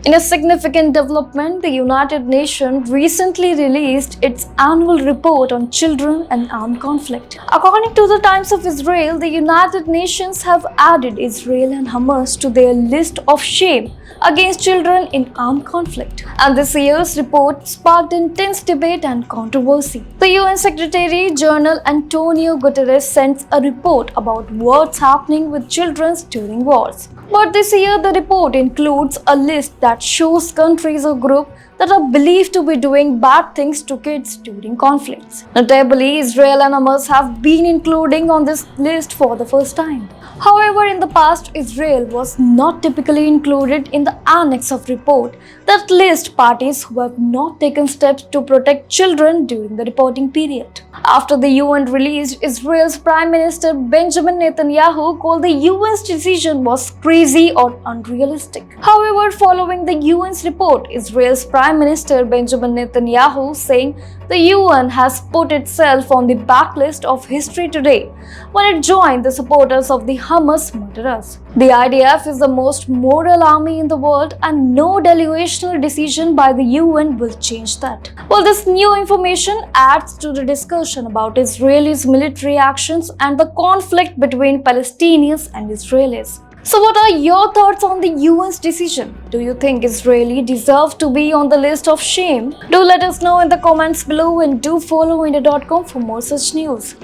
In a significant development, the United Nations recently released its annual report on children and armed conflict. According to the Times of Israel, the United Nations have added Israel and Hamas to their list of shame against children in armed conflict. And this year's report sparked intense debate and controversy. The UN Secretary General Antonio Guterres sent a report about what's happening with children during wars. But this year, the report includes a list that shows countries or groups that are believed to be doing bad things to kids during conflicts. Notably, Israel and Hamas have been included on this list for the first time. However, in the past, Israel was not typically included in the annex of report that lists parties who have not taken steps to protect children during the reporting period. After the UN released, Israel's Prime Minister Benjamin Netanyahu called the UN's decision was crazy or unrealistic. However, following the UN's report, Israel's Prime Minister Benjamin Netanyahu saying the UN has put itself on the backlist of history today when it joined the supporters of the Hamas murderers. The IDF is the most moral army in the world, and no delegational decision by the UN will change that. Well, this new information adds to the discussion about Israelis' military actions and the conflict between Palestinians and Israelis. So what are your thoughts on the UN's decision? Do you think Israeli deserve to be on the list of shame? Do let us know in the comments below, and do follow India.com for more such news.